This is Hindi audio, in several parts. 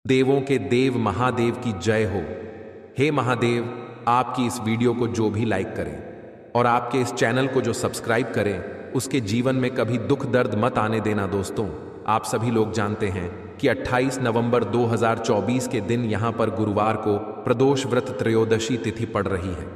देवों के देव महादेव की जय हो। हे महादेव, आपकी इस वीडियो को जो भी लाइक करें और आपके इस चैनल को जो सब्सक्राइब करें, उसके जीवन में कभी दुख दर्द मत आने देना। दोस्तों, आप सभी लोग जानते हैं कि 28 नवंबर 2024 के दिन यहां पर गुरुवार को प्रदोष व्रत त्रयोदशी तिथि पड़ रही है।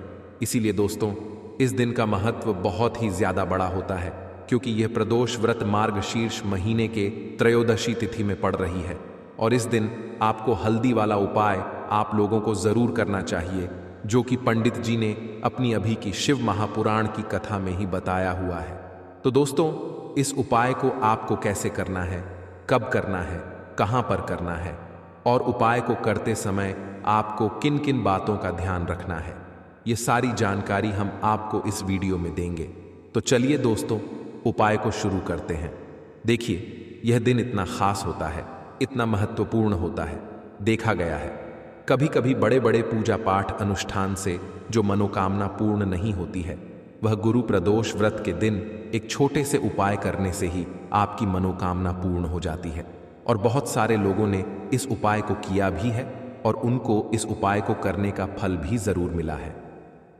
इसीलिए दोस्तों, इस दिन का महत्व बहुत ही ज्यादा बड़ा होता है, क्योंकि यह प्रदोष व्रत मार्गशीर्ष महीने के त्रयोदशी तिथि में पड़ रही है। और इस दिन आपको हल्दी वाला उपाय आप लोगों को जरूर करना चाहिए, जो कि पंडित जी ने अपनी अभी की शिव महापुराण की कथा में ही बताया हुआ है। तो दोस्तों, इस उपाय को आपको कैसे करना है, कब करना है, कहां पर करना है और उपाय को करते समय आपको किन किन बातों का ध्यान रखना है, ये सारी जानकारी हम आपको इस वीडियो में देंगे। तो चलिए दोस्तों, उपाय को शुरू करते हैं। देखिए, यह दिन इतना खास होता है, इतना महत्वपूर्ण होता है। देखा गया है कभी कभी बड़े बड़े पूजा पाठ अनुष्ठान से जो मनोकामना पूर्ण नहीं होती है, वह गुरु प्रदोष व्रत के दिन एक छोटे से उपाय करने से ही आपकी मनोकामना पूर्ण हो जाती है। और बहुत सारे लोगों ने इस उपाय को किया भी है और उनको इस उपाय को करने का फल भी जरूर मिला है।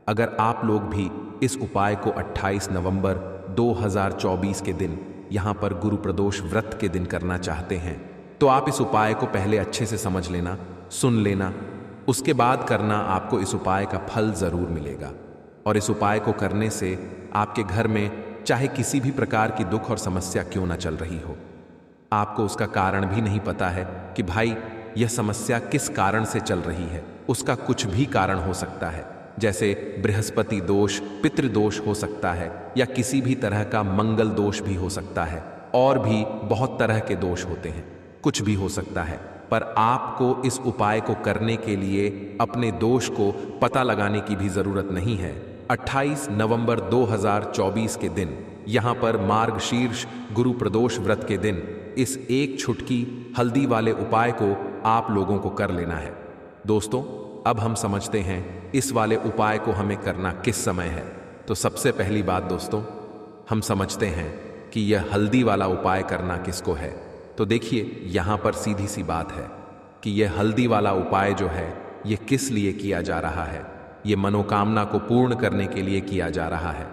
अगर आप लोग भी इस उपाय को 28 नवंबर 2024 के दिन यहां पर गुरु प्रदोष व्रत के दिन करना चाहते हैं, तो आप इस उपाय को पहले अच्छे से समझ लेना, सुन लेना, उसके बाद करना। आपको इस उपाय का फल जरूर मिलेगा। और इस उपाय को करने से आपके घर में चाहे किसी भी प्रकार की दुख और समस्या क्यों ना चल रही हो, आपको उसका कारण भी नहीं पता है कि भाई यह समस्या किस कारण से चल रही है। उसका कुछ भी कारण हो सकता है, जैसे बृहस्पति दोष, पितृदोष हो सकता है, या किसी भी तरह का मंगल दोष भी हो सकता है। और भी बहुत तरह के दोष होते हैं, कुछ भी हो सकता है। पर आपको इस उपाय को करने के लिए अपने दोष को पता लगाने की भी जरूरत नहीं है। 28 नवंबर 2024 के दिन यहां पर मार्गशीर्ष गुरु प्रदोष व्रत के दिन इस एक छुटकी हल्दी वाले उपाय को आप लोगों को कर लेना है। दोस्तों, अब हम समझते हैं इस वाले उपाय को हमें करना किस समय है। तो सबसे पहली बात दोस्तों, हम समझते हैं कि यह हल्दी वाला उपाय करना किसको है। तो देखिए, यहां पर सीधी सी बात है कि यह हल्दी वाला उपाय जो है, यह किस लिए किया जा रहा है। यह मनोकामना को पूर्ण करने के लिए किया जा रहा है,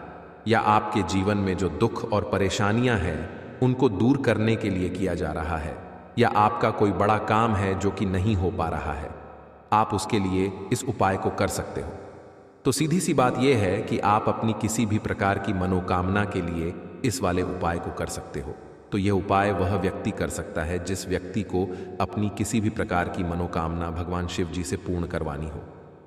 या आपके जीवन में जो दुख और परेशानियां हैं उनको दूर करने के लिए किया जा रहा है, या आपका कोई बड़ा काम है जो कि नहीं हो पा रहा है, आप उसके लिए इस उपाय को कर सकते हो। तो सीधी सी बात यह है कि आप अपनी किसी भी प्रकार की मनोकामना के लिए इस वाले उपाय को कर सकते हो। तो यह उपाय वह व्यक्ति कर सकता है जिस व्यक्ति को अपनी किसी भी प्रकार की मनोकामना भगवान शिव जी से पूर्ण करवानी हो।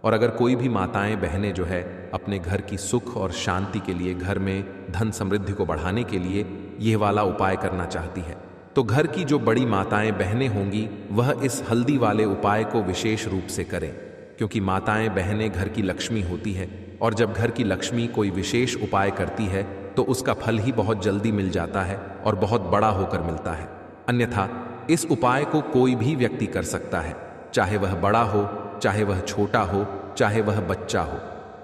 और अगर कोई भी माताएं बहनें जो है अपने घर की सुख और शांति के लिए, घर में धन समृद्धि को बढ़ाने के लिए यह वाला उपाय करना चाहती है, तो घर की जो बड़ी माताएं बहनें होंगी वह इस हल्दी वाले उपाय को विशेष रूप से करें, क्योंकि माताएं बहनें घर की लक्ष्मी होती है। और जब घर की लक्ष्मी कोई विशेष उपाय करती है तो उसका फल ही बहुत जल्दी मिल जाता है और बहुत बड़ा होकर मिलता है। अन्यथा इस उपाय को कोई भी व्यक्ति कर सकता है, चाहे वह बड़ा हो, चाहे वह छोटा हो, चाहे वह बच्चा हो।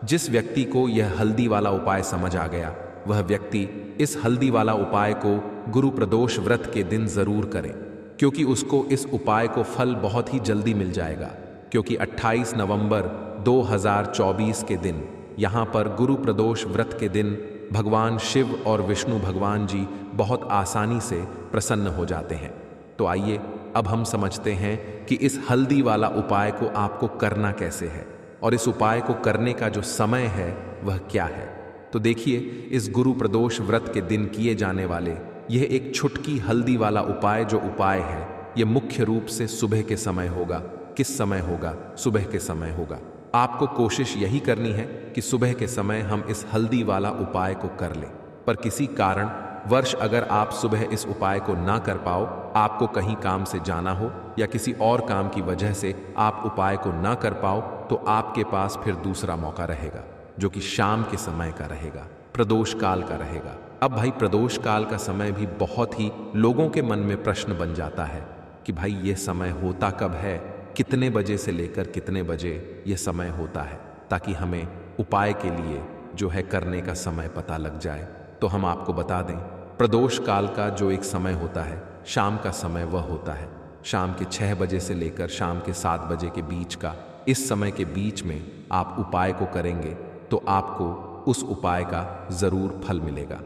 जिस व्यक्ति को यह हल्दी वाला उपाय समझ आ गया, वह व्यक्ति इस हल्दी वाला उपाय को गुरु प्रदोष व्रत के दिन जरूर करे, क्योंकि उसको इस उपाय को फल बहुत ही जल्दी मिल जाएगा। क्योंकि 28 नवंबर 2024 के दिन यहां पर गुरु प्रदोष व्रत के दिन भगवान शिव और विष्णु भगवान जी बहुत आसानी से प्रसन्न हो जाते हैं। तो आइए अब हम समझते हैं कि इस हल्दी वाला उपाय को आपको करना कैसे है और इस उपाय को करने का जो समय है वह क्या है। तो देखिए, इस गुरु प्रदोष व्रत के दिन किए जाने वाले यह एक छुटकी हल्दी वाला उपाय जो उपाय है, यह मुख्य रूप से सुबह के समय होगा। किस समय होगा? सुबह के समय होगा। आपको कोशिश यही करनी है कि सुबह के समय हम इस हल्दी वाला उपाय को कर लें। पर किसी कारण वर्ष अगर आप सुबह इस उपाय को ना कर पाओ, आपको कहीं काम से जाना हो या किसी और काम की वजह से आप उपाय को ना कर पाओ, तो आपके पास फिर दूसरा मौका रहेगा, जो कि शाम के समय का रहेगा, प्रदोष काल का रहेगा। अब भाई, प्रदोष काल का समय भी बहुत ही लोगों के मन में प्रश्न बन जाता है कि भाई ये समय होता कब है, कितने बजे से लेकर कितने बजे यह समय होता है, ताकि हमें उपाय के लिए जो है करने का समय पता लग जाए। तो हम आपको बता दें, प्रदोष काल का जो एक समय होता है, शाम का समय वह होता है शाम के 6 बजे से लेकर शाम के 7 बजे के बीच का, इस समय के बीच में आप उपाय को करेंगे तो आपको उस उपाय का ज़रूर फल मिलेगा।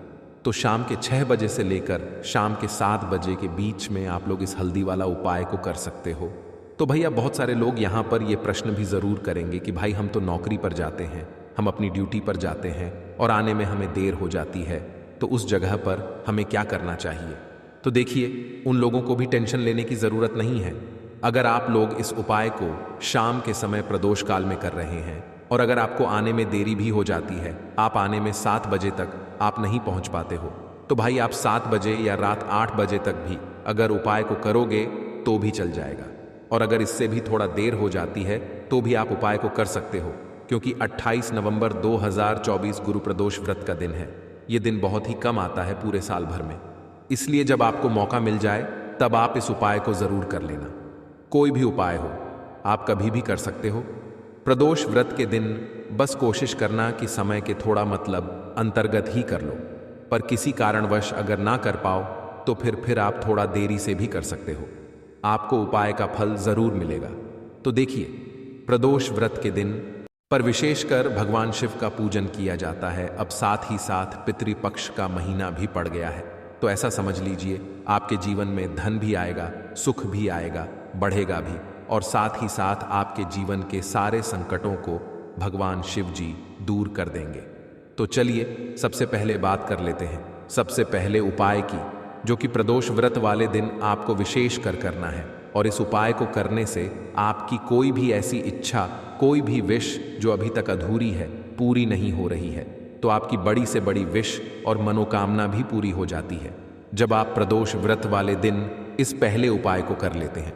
तो शाम के 6 बजे से लेकर शाम के 7 बजे के बीच में आप लोग इस हल्दी वाला उपाय को कर सकते हो। तो भैया बहुत सारे लोग यहाँ पर ये प्रश्न भी ज़रूर करेंगे कि भाई हम तो नौकरी पर जाते हैं, हम अपनी ड्यूटी पर जाते हैं और आने में हमें देर हो जाती है, तो उस जगह पर हमें क्या करना चाहिए। तो देखिए, उन लोगों को भी टेंशन लेने की ज़रूरत नहीं है। अगर आप लोग इस उपाय को शाम के समय प्रदोष काल में कर रहे हैं और अगर आपको आने में देरी भी हो जाती है, आप आने में 7 बजे तक आप नहीं पहुंच पाते हो, तो भाई आप 7 बजे या रात 8 बजे तक भी अगर उपाय को करोगे तो भी चल जाएगा। और अगर इससे भी थोड़ा देर हो जाती है तो भी आप उपाय को कर सकते हो, क्योंकि 28 नवंबर 2024 गुरु प्रदोष व्रत का दिन है। ये दिन बहुत ही कम आता है पूरे साल भर में, इसलिए जब आपको मौका मिल जाए तब आप इस उपाय को ज़रूर कर लेना। कोई भी उपाय हो, आप कभी भी कर सकते हो। प्रदोष व्रत के दिन बस कोशिश करना कि समय के थोड़ा मतलब अंतर्गत ही कर लो, पर किसी कारणवश अगर ना कर पाओ तो फिर आप थोड़ा देरी से भी कर सकते हो, आपको उपाय का फल ज़रूर मिलेगा। तो देखिए, प्रदोष व्रत के दिन पर विशेषकर भगवान शिव का पूजन किया जाता है। अब साथ ही साथ पितृपक्ष का महीना भी पड़ गया है, तो ऐसा समझ लीजिए आपके जीवन में धन भी आएगा, सुख भी आएगा, बढ़ेगा भी, और साथ ही साथ आपके जीवन के सारे संकटों को भगवान शिव जी दूर कर देंगे। तो चलिए सबसे पहले बात कर लेते हैं सबसे पहले उपाय की, जो कि प्रदोष व्रत वाले दिन आपको विशेष कर करना है। और इस उपाय को करने से आपकी कोई भी ऐसी इच्छा, कोई भी विश जो अभी तक अधूरी है, पूरी नहीं हो रही है, तो आपकी बड़ी से बड़ी विश और मनोकामना भी पूरी हो जाती है जब आप प्रदोष व्रत वाले दिन इस पहले उपाय को कर लेते हैं।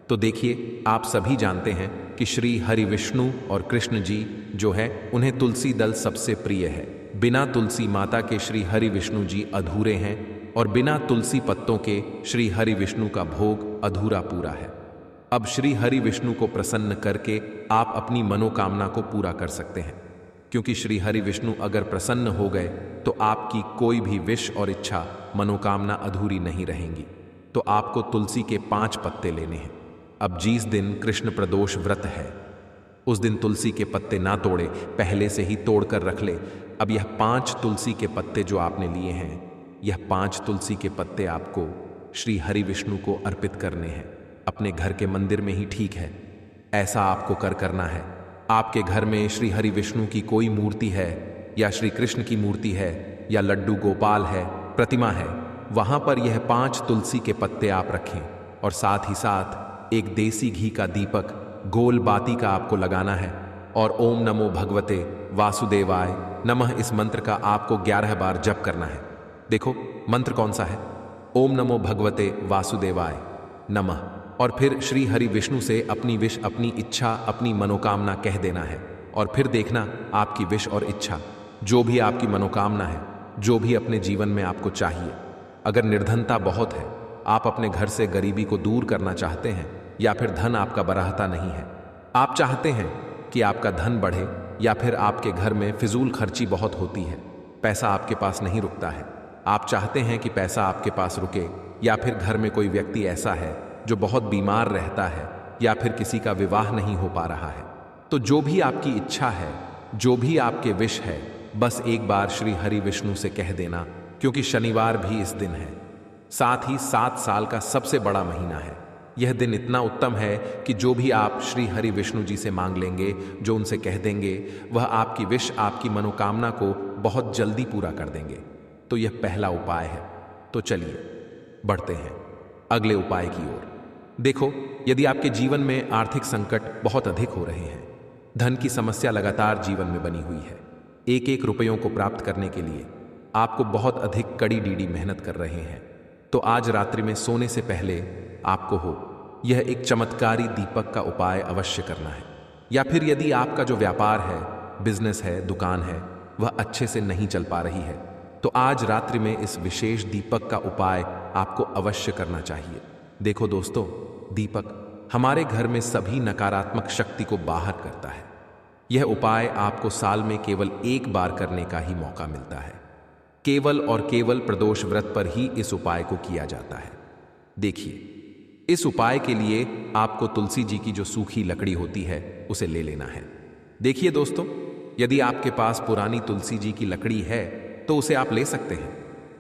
तो देखिए, आप सभी जानते हैं कि श्री हरि विष्णु और कृष्ण जी जो है उन्हें तुलसी दल सबसे प्रिय है। बिना तुलसी माता के श्री हरि विष्णु जी अधूरे हैं और बिना तुलसी पत्तों के श्री हरि विष्णु का भोग अधूरा पूरा है। अब श्री हरि विष्णु को प्रसन्न करके आप अपनी मनोकामना को पूरा कर सकते हैं, क्योंकि श्री हरि विष्णु अगर प्रसन्न हो गए तो आपकी कोई भी विश और इच्छा, मनोकामना अधूरी नहीं रहेंगी। तो आपको तुलसी के 5 पत्ते लेने हैं। अब जिस दिन कृष्ण प्रदोष व्रत है उस दिन तुलसी के पत्ते ना तोड़े, पहले से ही तोड़ कर रख ले। अब यह 5 तुलसी के पत्ते जो आपने लिए हैं, यह 5 तुलसी के पत्ते आपको श्री हरि विष्णु को अर्पित करने हैं। अपने घर के मंदिर में ही ठीक है, ऐसा आपको करना है। आपके घर में श्री हरि विष्णु की कोई मूर्ति है या श्री कृष्ण की मूर्ति है या लड्डू गोपाल है, प्रतिमा है, वहां पर यह 5 तुलसी के पत्ते आप रखें और साथ ही साथ एक देसी घी का दीपक गोल बाती का आपको लगाना है और ओम नमो भगवते वासुदेवाय नमः इस मंत्र का आपको 11 बार जप करना है। देखो मंत्र कौन सा है, ओम नमो भगवते वासुदेवाय नमः, और फिर श्री हरि विष्णु से अपनी विश, अपनी इच्छा, अपनी मनोकामना कह देना है। और फिर देखना आपकी विश और इच्छा, जो भी आपकी मनोकामना है, जो भी अपने जीवन में आपको चाहिए। अगर निर्धनता बहुत है, आप अपने घर से गरीबी को दूर करना चाहते हैं, या फिर धन आपका बराहता नहीं है, आप चाहते हैं कि आपका धन बढ़े, या फिर आपके घर में फिजूल खर्ची बहुत होती है, पैसा आपके पास नहीं रुकता है, आप चाहते हैं कि पैसा आपके पास रुके, या फिर घर में कोई व्यक्ति ऐसा है जो बहुत बीमार रहता है, या फिर किसी का विवाह नहीं हो पा रहा है, तो जो भी आपकी इच्छा है, जो भी आपके विश है, बस एक बार श्री हरि विष्णु से कह देना, क्योंकि शनिवार भी इस दिन है, साथ ही 7 साल का सबसे बड़ा महीना है। यह दिन इतना उत्तम है कि जो भी आप श्री हरि विष्णु जी से मांग लेंगे, जो उनसे कह देंगे, वह आपकी विश, आपकी मनोकामना को बहुत जल्दी पूरा कर देंगे। तो यह पहला उपाय है। तो चलिए बढ़ते हैं अगले उपाय की ओर। देखो, यदि आपके जीवन में आर्थिक संकट बहुत अधिक हो रहे हैं, धन की समस्या लगातार जीवन में बनी हुई है, एक एक रुपयों को प्राप्त करने के लिए आपको बहुत अधिक कड़ी डीडी मेहनत कर रहे हैं, तो आज रात्रि में सोने से पहले आपको यह एक चमत्कारी दीपक का उपाय अवश्य करना है। या फिर यदि आपका जो व्यापार है, बिजनेस है, दुकान है, वह अच्छे से नहीं चल पा रही है, तो आज रात्रि में इस विशेष दीपक का उपाय आपको अवश्य करना चाहिए। देखो दोस्तों, दीपक हमारे घर में सभी नकारात्मक शक्ति को बाहर करता है। यह उपाय आपको साल में केवल एक बार करने का ही मौका मिलता है। केवल और केवल प्रदोष व्रत पर ही इस उपाय को किया जाता है। देखिए, इस उपाय के लिए आपको तुलसी जी की जो सूखी लकड़ी होती है उसे ले लेना है। देखिए दोस्तों, यदि आपके पास पुरानी तुलसी जी की लकड़ी है तो उसे आप ले सकते हैं,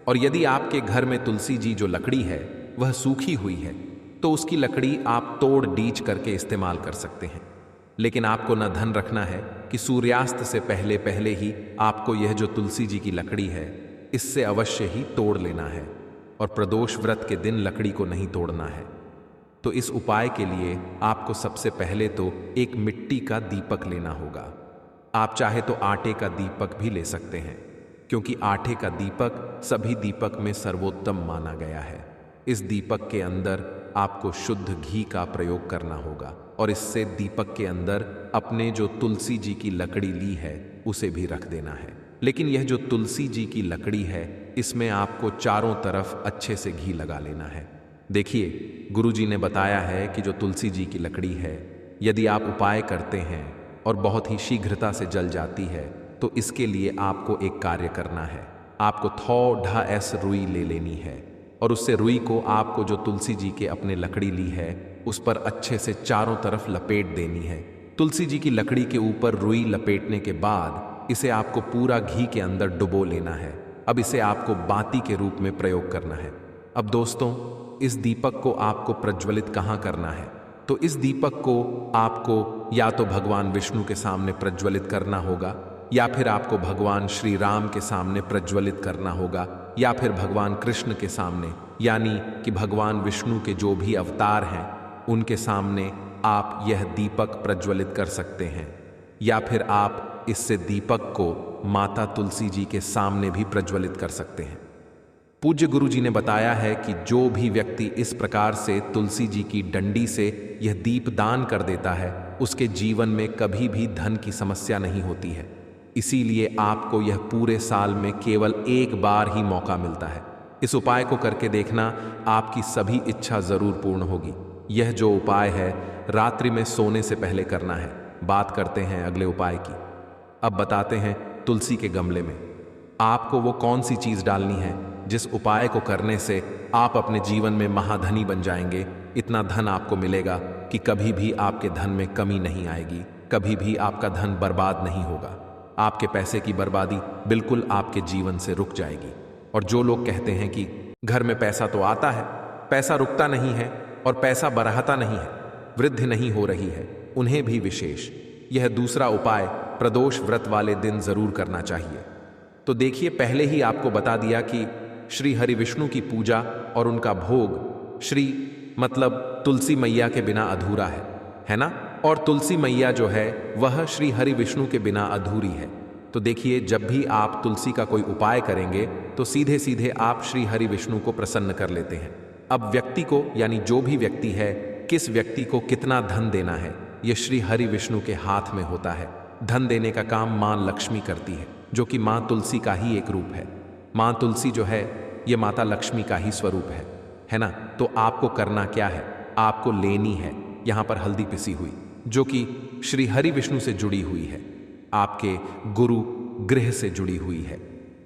और यदि आपके घर में तुलसी जी जो लकड़ी है वह सूखी हुई है तो उसकी लकड़ी आप तोड़ डीच करके इस्तेमाल कर सकते हैं। लेकिन आपको न धन रखना है कि सूर्यास्त से पहले पहले ही आपको यह जो तुलसी जी की लकड़ी है इससे अवश्य ही तोड़ लेना है, और प्रदोष व्रत के दिन लकड़ी को नहीं तोड़ना है। तो इस उपाय के लिए आपको सबसे पहले तो एक मिट्टी का दीपक लेना होगा। आप चाहे तो आटे का दीपक भी ले सकते हैं, क्योंकि आटे का दीपक सभी दीपक में सर्वोत्तम माना गया है। इस दीपक के अंदर आपको शुद्ध घी का प्रयोग करना होगा, और इससे दीपक के अंदर अपने जो तुलसी जी की लकड़ी ली है उसे भी रख देना है। लेकिन यह जो तुलसी जी की लकड़ी है इसमें आपको चारों तरफ अच्छे से घी लगा लेना है। देखिए, गुरुजी ने बताया है कि जो तुलसी जी की लकड़ी है यदि आप उपाय करते हैं और बहुत ही शीघ्रता से जल जाती है तो इसके लिए आपको एक कार्य करना है। आपको थोड़ा ऐस रुई ले लेनी है, और उससे रुई को आपको जो तुलसी जी के अपने लकड़ी ली है उस पर अच्छे से चारों तरफ लपेट देनी है। तुलसी जी की लकड़ी के ऊपर रुई लपेटने के बाद इसे आपको पूरा घी के अंदर डुबो लेना है। अब इसे आपको बाती के रूप में प्रयोग करना है। अब दोस्तों, इस दीपक को आपको प्रज्वलित कहाँ करना है? तो इस दीपक को आपको या तो भगवान विष्णु के सामने प्रज्वलित करना होगा, या फिर आपको भगवान श्री राम के सामने प्रज्वलित करना होगा, या फिर भगवान कृष्ण के सामने, यानी कि भगवान विष्णु के जो भी अवतार हैं उनके सामने आप यह दीपक प्रज्वलित कर सकते हैं। या फिर आप इससे दीपक को माता तुलसी जी के सामने भी प्रज्वलित कर सकते हैं। पूज्य गुरु जी ने बताया है कि जो भी व्यक्ति इस प्रकार से तुलसी जी की डंडी से यह दीप दान कर देता है उसके जीवन में कभी भी धन की समस्या नहीं होती है। इसीलिए आपको यह पूरे साल में केवल एक बार ही मौका मिलता है। इस उपाय को करके देखना, आपकी सभी इच्छा जरूर पूर्ण होगी। यह जो उपाय है रात्रि में सोने से पहले करना है। बात करते हैं अगले उपाय की। अब बताते हैं तुलसी के गमले में आपको वो कौन सी चीज डालनी है जिस उपाय को करने से आप अपने जीवन में महाधनी बन जाएंगे। इतना धन आपको मिलेगा कि कभी भी आपके धन में कमी नहीं आएगी, कभी भी आपका धन बर्बाद नहीं होगा। आपके पैसे की बर्बादी बिल्कुल आपके जीवन से रुक जाएगी। और जो लोग कहते हैं कि घर में पैसा तो आता है, पैसा रुकता नहीं है और पैसा बढ़ता नहीं है, वृद्धि नहीं हो रही है, उन्हें भी विशेष यह दूसरा उपाय प्रदोष व्रत वाले दिन जरूर करना चाहिए। तो देखिए, पहले ही आपको बता दिया कि श्री हरि विष्णु की पूजा और उनका भोग श्री मतलब तुलसी मैया के बिना अधूरा है ना? और तुलसी मैया जो है वह श्री हरि विष्णु के बिना अधूरी है। तो देखिए, जब भी आप तुलसी का कोई उपाय करेंगे तो सीधे सीधे आप श्री हरि विष्णु को प्रसन्न कर लेते हैं। अब व्यक्ति को, यानी जो भी व्यक्ति है, किस व्यक्ति को कितना धन देना है यह श्री हरि विष्णु के हाथ में होता है। धन देने का काम मां लक्ष्मी करती है, जो कि मां तुलसी का ही एक रूप है। मां तुलसी जो है ये माता लक्ष्मी का ही स्वरूप है ना? तो आपको करना क्या है? आपको लेनी है यहां पर हल्दी पिसी हुई, जो कि श्री हरि विष्णु से जुड़ी हुई है, आपके गुरु गृह से जुड़ी हुई है,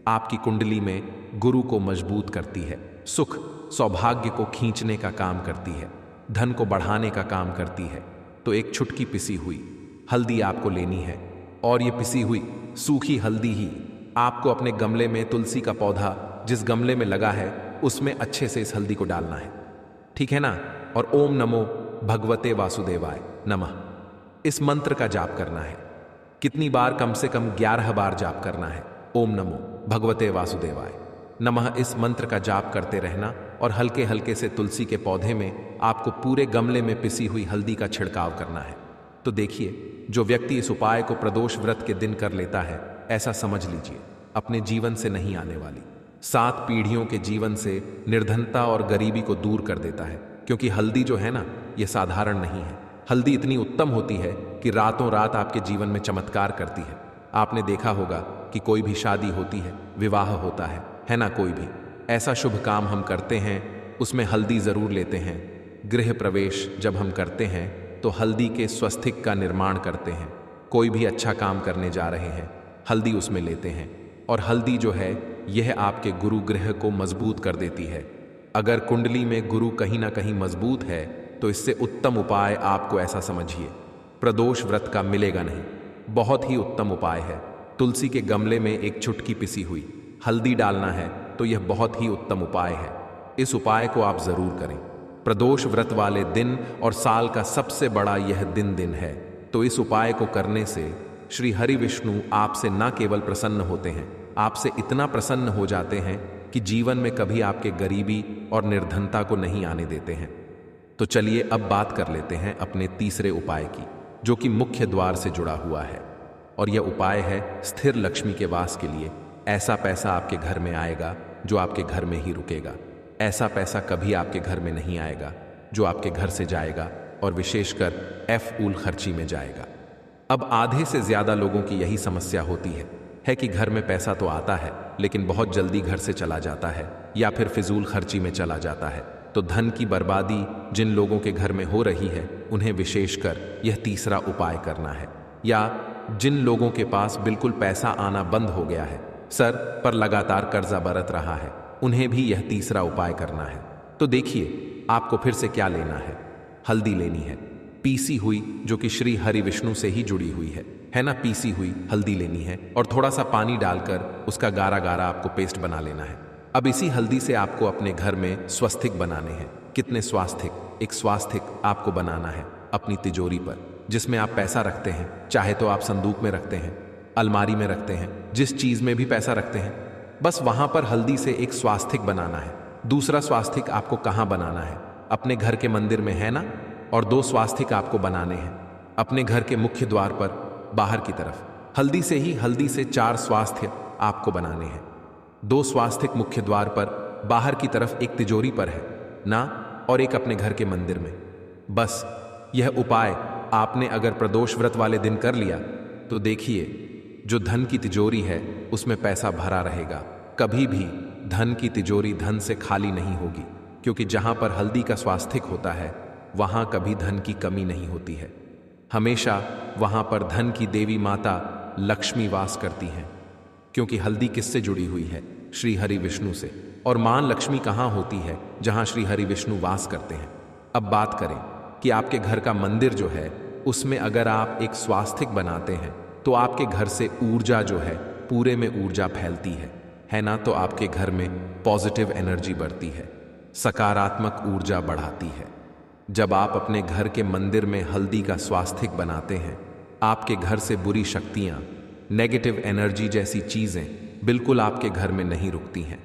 आपकी कुंडली में गुरु को मजबूत करती है, सुख सौभाग्य को खींचने का काम करती है, धन को बढ़ाने का काम करती है। तो एक छुटकी पिसी हुई हल्दी आपको लेनी है, और ये पिसी हुई सूखी हल्दी ही आपको अपने गमले में, तुलसी का पौधा जिस गमले में लगा है उसमें अच्छे से इस हल्दी को डालना है, ठीक है ना? और ओम नमो भगवते वासुदेवाय नमः इस मंत्र का जाप करना है। कितनी बार? कम से कम 11 बार जाप करना है। ओम नमो भगवते वासुदेवाय नमः इस मंत्र का जाप करते रहना, और हल्के हल्के से तुलसी के पौधे में आपको पूरे गमले में पिसी हुई हल्दी का छिड़काव करना है। तो देखिए, जो व्यक्ति इस उपाय को प्रदोष व्रत के दिन कर लेता है, ऐसा समझ लीजिए अपने जीवन से नहीं आने वाली 7 पीढ़ियों के जीवन से निर्धनता और गरीबी को दूर कर देता है। क्योंकि हल्दी जो है ना, ये साधारण नहीं है। हल्दी इतनी उत्तम होती है कि रातों रात आपके जीवन में चमत्कार करती है। आपने देखा होगा कि कोई भी शादी होती है, विवाह होता है ना? कोई भी ऐसा शुभ काम हम करते हैं उसमें हल्दी जरूर लेते हैं। गृह प्रवेश जब हम करते हैं तो हल्दी के स्वस्तिक का निर्माण करते हैं। कोई भी अच्छा काम करने जा रहे हैं, हल्दी उसमें लेते हैं। और हल्दी जो है यह आपके गुरु गृह को मजबूत कर देती है। अगर कुंडली में गुरु कहीं ना कहीं मजबूत है तो इससे उत्तम उपाय आपको ऐसा समझिए, प्रदोष व्रत का मिलेगा नहीं। बहुत ही उत्तम उपाय है। तुलसी के गमले में एक चुटकी पिसी हुई हल्दी डालना है तो यह बहुत ही उत्तम उपाय है। इस उपाय को आप जरूर करें। प्रदोष व्रत वाले दिन और साल का सबसे बड़ा यह दिन है, तो इस उपाय को करने से श्री हरि विष्णु आपसे न केवल प्रसन्न होते हैं, आपसे इतना प्रसन्न हो जाते हैं कि जीवन में कभी आपके गरीबी और निर्धनता को नहीं आने देते हैं। तो चलिए अब बात कर लेते हैं अपने तीसरे उपाय की, जो कि मुख्य द्वार से जुड़ा हुआ है। और यह उपाय है स्थिर लक्ष्मी के वास के लिए। ऐसा पैसा आपके घर में आएगा जो आपके घर में ही रुकेगा। ऐसा पैसा कभी आपके घर में नहीं आएगा जो आपके घर से जाएगा और विशेषकर फ़ूल खर्ची में जाएगा। अब आधे से ज्यादा लोगों की यही समस्या होती है कि घर में पैसा तो आता है लेकिन बहुत जल्दी घर से चला जाता है या फिर फिजूल खर्ची में चला जाता है। तो धन की बर्बादी जिन लोगों के घर में हो रही है उन्हें विशेषकर यह तीसरा उपाय करना है। या जिन लोगों के पास बिल्कुल पैसा आना बंद हो गया है, सर पर लगातार कर्जा बरत रहा है, उन्हें भी यह तीसरा उपाय करना है। तो देखिए आपको फिर से क्या लेना है। हल्दी लेनी है, पीसी हुई, जो कि श्री हरि विष्णु से ही जुड़ी हुई है ना। पीसी हुई हल्दी लेनी है और थोड़ा सा पानी डालकर उसका गारा गारा आपको पेस्ट बना लेना है। अब इसी हल्दी से आपको अपने घर में स्वास्तिक बनाने हैं। कितने स्वास्तिक? एक स्वास्तिक आपको बनाना है अपनी तिजोरी पर, जिसमें आप पैसा रखते हैं। चाहे तो आप संदूक में रखते हैं, अलमारी में रखते हैं, जिस चीज में भी पैसा रखते हैं, बस वहां पर हल्दी से एक स्वास्तिक बनाना है। दूसरा स्वास्तिक आपको कहां बनाना है? अपने घर के मंदिर में, है ना। और 2 स्वास्तिक आपको बनाने हैं अपने घर के मुख्य द्वार पर बाहर की तरफ। हल्दी से 4 स्वास्तिक आपको बनाने हैं। 2 स्वास्तिक मुख्य द्वार पर बाहर की तरफ, एक तिजोरी पर है ना, और एक अपने घर के मंदिर में। बस यह उपाय आपने अगर प्रदोष व्रत वाले दिन कर लिया तो देखिए जो धन की तिजोरी है उसमें पैसा भरा रहेगा। कभी भी धन की तिजोरी धन से खाली नहीं होगी, क्योंकि जहां पर हल्दी का स्वास्तिक होता है वहां कभी धन की कमी नहीं होती है। हमेशा वहां पर धन की देवी माता लक्ष्मी वास करती हैं, क्योंकि हल्दी किससे जुड़ी हुई है? श्री हरि विष्णु से। और मां लक्ष्मी कहां होती है? जहां श्री हरि विष्णु वास करते हैं। अब बात करें कि आपके घर का मंदिर जो है उसमें अगर आप एक स्वास्तिक बनाते हैं तो आपके घर से ऊर्जा जो है, पूरे में ऊर्जा फैलती है ना। तो आपके घर में पॉजिटिव एनर्जी बढ़ती है, सकारात्मक ऊर्जा बढ़ाती है। जब आप अपने घर के मंदिर में हल्दी का स्वास्तिक बनाते हैं, आपके घर से बुरी शक्तियां, नेगेटिव एनर्जी जैसी चीजें बिल्कुल आपके घर में नहीं रुकती हैं।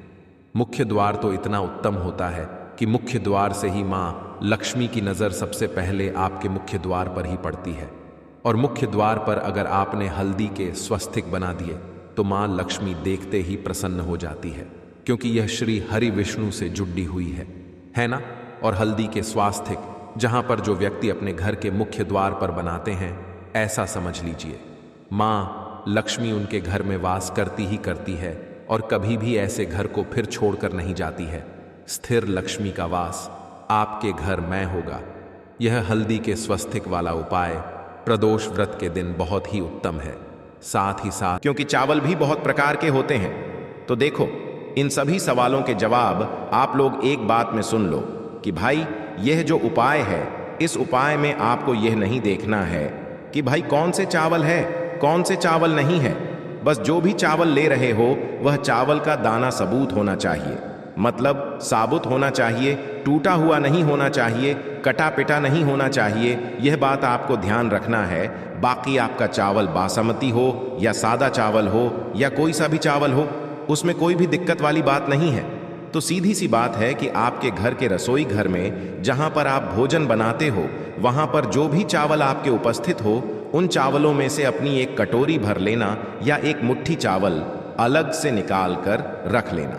मुख्य द्वार तो इतना उत्तम होता है कि मुख्य द्वार से ही मां लक्ष्मी की नजर सबसे पहले आपके मुख्य द्वार पर ही पड़ती है। और मुख्य द्वार पर अगर आपने हल्दी के स्वास्तिक बना दिए तो मां लक्ष्मी देखते ही प्रसन्न हो जाती है, क्योंकि यह श्री हरि विष्णु से जुड़ी हुई है ना। और हल्दी के स्वास्तिक जहां पर जो व्यक्ति अपने घर के मुख्य द्वार पर बनाते हैं, ऐसा समझ लीजिए मां लक्ष्मी उनके घर में वास करती ही करती है और कभी भी ऐसे घर को फिर छोड़कर नहीं जाती है। स्थिर लक्ष्मी का वास आपके घर में होगा। यह हल्दी के स्वास्तिक वाला उपाय प्रदोष व्रत के दिन बहुत ही उत्तम है। साथ ही साथ क्योंकि चावल भी बहुत प्रकार के होते हैं, तो देखो इन सभी सवालों के जवाब आप लोग एक बात में सुन लो कि भाई यह जो उपाय है, इस उपाय में आपको यह नहीं देखना है कि भाई कौन से चावल है कौन से चावल नहीं है। बस जो भी चावल ले रहे हो वह चावल का दाना सबूत होना चाहिए, मतलब साबुत होना चाहिए, टूटा हुआ नहीं होना चाहिए, कटा पिटा नहीं होना चाहिए। यह बात आपको ध्यान रखना है। बाकी आपका चावल बासमती हो या सादा चावल हो या कोई सा भी चावल हो, उसमें कोई भी दिक्कत वाली बात नहीं है। तो सीधी सी बात है कि आपके घर के रसोई घर में जहां पर आप भोजन बनाते हो, वहां पर जो भी चावल आपके उपस्थित हो, उन चावलों में से अपनी एक कटोरी भर लेना या एक मुट्ठी चावल अलग से निकाल कर रख लेना,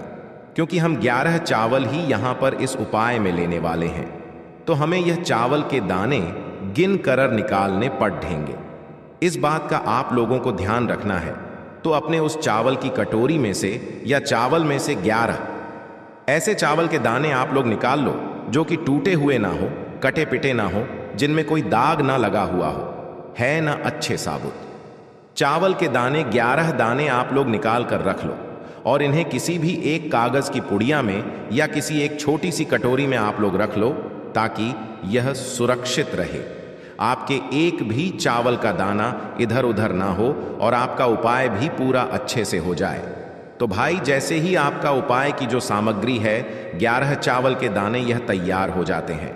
क्योंकि हम 11 चावल ही यहां पर इस उपाय में लेने वाले हैं। तो हमें यह चावल के दाने गिन कर निकालने पड़ेंगे। इस बात का आप लोगों को ध्यान रखना है। तो अपने उस चावल की कटोरी में से या चावल में से 11 ऐसे चावल के दाने आप लोग निकाल लो जो कि टूटे हुए ना हो, कटे पिटे ना हो, जिनमें कोई दाग ना लगा हुआ हो, है ना अच्छे साबुत। चावल के दाने 11 दाने आप लोग निकाल कर रख लो और इन्हें किसी भी एक कागज की पुड़िया में या किसी एक छोटी सी कटोरी में आप लोग रख लो, ताकि यह सुरक्षित रहे। आपके एक भी चावल का दाना इधर उधर ना हो और आपका उपाय भी पूरा अच्छे से हो जाए। तो भाई, जैसे ही आपका उपाय की जो सामग्री है 11 चावल के दाने यह तैयार हो जाते हैं,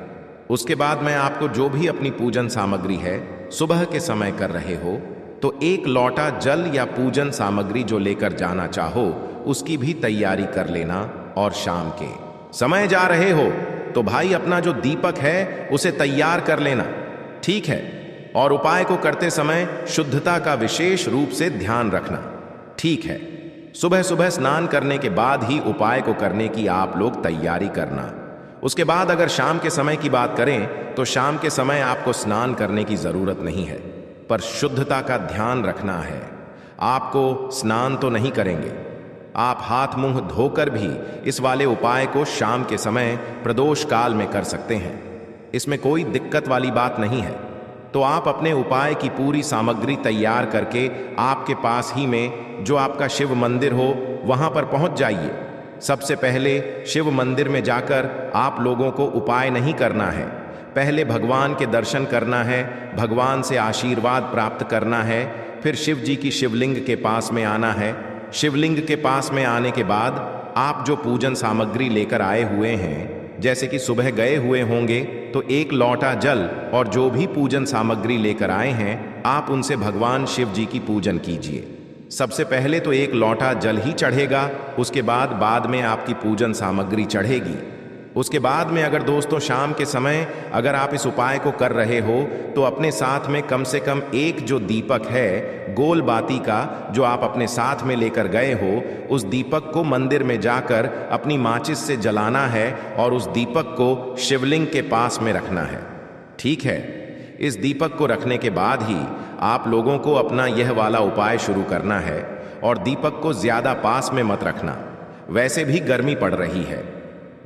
उसके बाद मैं आपको जो भी अपनी पूजन सामग्री है सुबह के समय कर रहे हो, तो 1 लोटा जल या पूजन सामग्री जो लेकर जाना चाहो उसकी भी तैयारी कर लेना। और शाम के समय जा रहे हो तो भाई अपना जो दीपक है उसे तैयार कर लेना, ठीक है। और उपाय को करते समय शुद्धता का विशेष रूप से ध्यान रखना, ठीक है। सुबह सुबह स्नान करने के बाद ही उपाय को करने की आप लोग तैयारी करना। उसके बाद अगर शाम के समय की बात करें तो शाम के समय आपको स्नान करने की जरूरत नहीं है, पर शुद्धता का ध्यान रखना है। आपको स्नान तो नहीं करेंगे, आप हाथ मुंह धोकर भी इस वाले उपाय को शाम के समय प्रदोष काल में कर सकते हैं। इसमें कोई दिक्कत वाली बात नहीं है। तो आप अपने उपाय की पूरी सामग्री तैयार करके आपके पास ही में जो आपका शिव मंदिर हो वहां पर पहुंच जाइए। सबसे पहले शिव मंदिर में जाकर आप लोगों को उपाय नहीं करना है, पहले भगवान के दर्शन करना है, भगवान से आशीर्वाद प्राप्त करना है। फिर शिव जी की शिवलिंग के पास में आना है। शिवलिंग के पास में आने के बाद आप जो पूजन सामग्री लेकर आए हुए हैं, जैसे कि सुबह गए हुए होंगे तो 1 लोटा जल और जो भी पूजन सामग्री लेकर आए हैं आप उनसे भगवान शिव जी की पूजन कीजिए। सबसे पहले तो 1 लोटा जल ही चढ़ेगा, उसके बाद में आपकी पूजन सामग्री चढ़ेगी। उसके बाद में अगर दोस्तों शाम के समय अगर आप इस उपाय को कर रहे हो तो अपने साथ में कम से कम 1 जो दीपक है गोल बाती का जो आप अपने साथ में लेकर गए हो, उस दीपक को मंदिर में जाकर अपनी माचिस से जलाना है और उस दीपक को शिवलिंग के पास में रखना है, ठीक है। इस दीपक को रखने के बाद ही आप लोगों को अपना यह वाला उपाय शुरू करना है। और दीपक को ज्यादा पास में मत रखना, वैसे भी गर्मी पड़ रही है,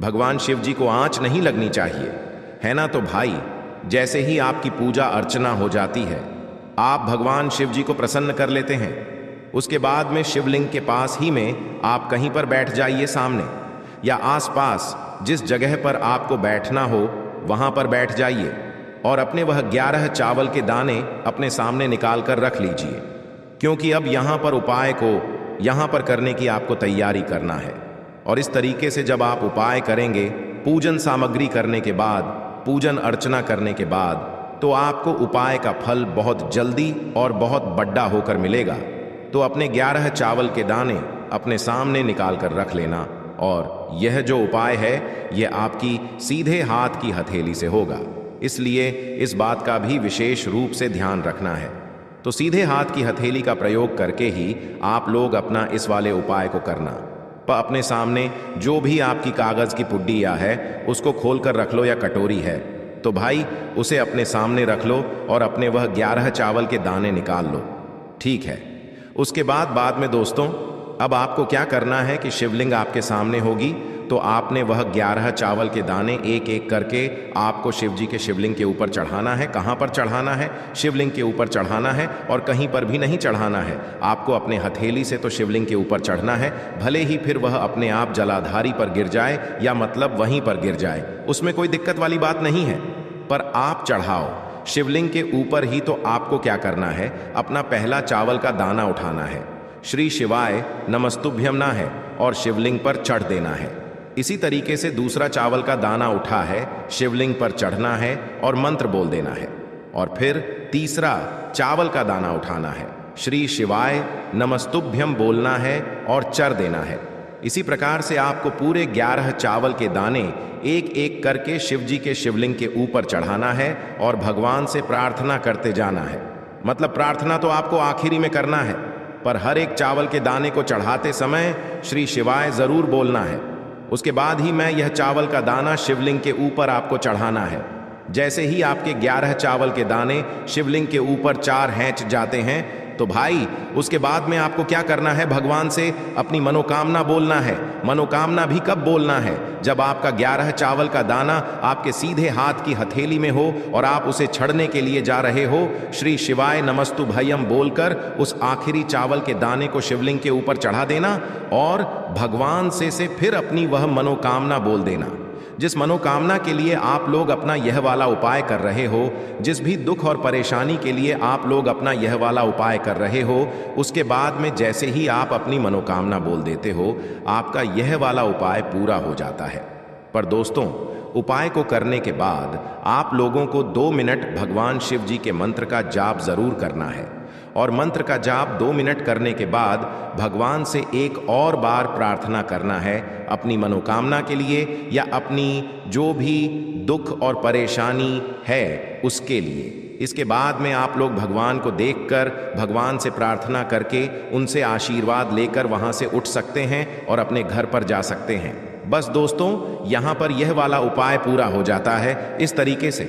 भगवान शिव जी को आंच नहीं लगनी चाहिए, है ना। तो भाई, जैसे ही आपकी पूजा अर्चना हो जाती है आप भगवान शिव जी को प्रसन्न कर लेते हैं। उसके बाद में शिवलिंग के पास ही में आप कहीं पर बैठ जाइए, सामने या आसपास जिस जगह पर आपको बैठना हो वहां पर बैठ जाइए और अपने वह 11 चावल के दाने अपने सामने निकाल कर रख लीजिए, क्योंकि अब यहां पर उपाय को यहां पर करने की आपको तैयारी करना है। और इस तरीके से जब आप उपाय करेंगे, पूजन सामग्री करने के बाद, पूजन अर्चना करने के बाद, तो आपको उपाय का फल बहुत जल्दी और बहुत बड़ा होकर मिलेगा। तो अपने 11 चावल के दाने अपने सामने निकाल कर रख लेना। और यह जो उपाय है यह आपकी सीधे हाथ की हथेली से होगा, इसलिए इस बात का भी विशेष रूप से ध्यान रखना है। तो सीधे हाथ की हथेली का प्रयोग करके ही आप लोग अपना इस वाले उपाय को करना। अपने सामने जो भी आपकी कागज की पुड्डिया है उसको खोल कर रख लो, या कटोरी है तो भाई उसे अपने सामने रख लो और अपने वह 11 चावल के दाने निकाल लो, ठीक है। उसके बाद में दोस्तों अब आपको क्या करना है कि शिवलिंग आपके सामने होगी, तो आपने वह 11 चावल के दाने एक एक करके आपको शिव जी के शिवलिंग के ऊपर चढ़ाना है। कहाँ पर चढ़ाना है? शिवलिंग के ऊपर चढ़ाना है, और कहीं पर भी नहीं चढ़ाना है। आपको अपने हथेली से तो शिवलिंग के ऊपर चढ़ना है, भले ही फिर वह अपने आप जलाधारी पर गिर जाए या मतलब वहीं पर गिर जाए, उसमें कोई दिक्कत वाली बात नहीं है, पर आप चढ़ाओ शिवलिंग के ऊपर ही। तो आपको क्या करना है, अपना पहला चावल का दाना उठाना है, श्री शिवाय नमस्तुभ्यम ना है, और शिवलिंग पर चढ़ देना है। इसी तरीके से दूसरा चावल का दाना उठा है, शिवलिंग पर चढ़ना है और मंत्र बोल देना है। और फिर तीसरा चावल का दाना उठाना है, श्री शिवाय नमस्तुभ्यम बोलना है और चढ़ देना है। इसी प्रकार से आपको पूरे 11 चावल के दाने एक एक करके शिव जी के शिवलिंग के ऊपर चढ़ाना है और भगवान से प्रार्थना करते जाना है। मतलब प्रार्थना तो आपको आखिरी में करना है, पर हर एक चावल के दाने को चढ़ाते समय श्री शिवाय जरूर बोलना है। उसके बाद ही मैं यह चावल का दाना शिवलिंग के ऊपर आपको चढ़ाना है। जैसे ही आपके 11 चावल के दाने शिवलिंग के ऊपर 4 हैंच जाते हैं, तो भाई उसके बाद में आपको क्या करना है, भगवान से अपनी मनोकामना बोलना है। मनोकामना भी कब बोलना है, जब आपका 11 चावल का दाना आपके सीधे हाथ की हथेली में हो और आप उसे छड़ने के लिए जा रहे हो। श्री शिवाय नमस्तु भयम बोलकर उस आखिरी चावल के दाने को शिवलिंग के ऊपर चढ़ा देना और भगवान से फिर अपनी वह मनोकामना बोल देना। जिस मनोकामना के लिए आप लोग अपना यह वाला उपाय कर रहे हो, जिस भी दुख और परेशानी के लिए आप लोग अपना यह वाला उपाय कर रहे हो, उसके बाद में जैसे ही आप अपनी मनोकामना बोल देते हो, आपका यह वाला उपाय पूरा हो जाता है। पर दोस्तों, उपाय को करने के बाद आप लोगों को 2 मिनट भगवान शिव जी के मंत्र का जाप जरूर करना है और मंत्र का जाप 2 मिनट करने के बाद भगवान से एक और बार प्रार्थना करना है अपनी मनोकामना के लिए या अपनी जो भी दुख और परेशानी है उसके लिए। इसके बाद में आप लोग भगवान को देखकर, भगवान से प्रार्थना करके, उनसे आशीर्वाद लेकर वहां से उठ सकते हैं और अपने घर पर जा सकते हैं। बस दोस्तों, यहां पर यह वाला उपाय पूरा हो जाता है। इस तरीके से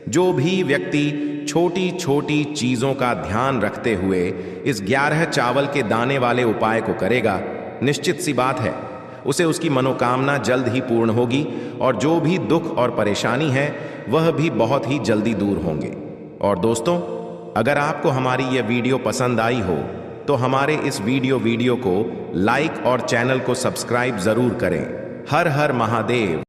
जो भी व्यक्ति छोटी छोटी चीजों का ध्यान रखते हुए इस 11 चावल के दाने वाले उपाय को करेगा, निश्चित सी बात है उसे उसकी मनोकामना जल्द ही पूर्ण होगी और जो भी दुख और परेशानी है वह भी बहुत ही जल्दी दूर होंगे। और दोस्तों, अगर आपको हमारी यह वीडियो पसंद आई हो तो हमारे इस वीडियो को लाइक और चैनल को सब्सक्राइब जरूर करें। हर हर महादेव।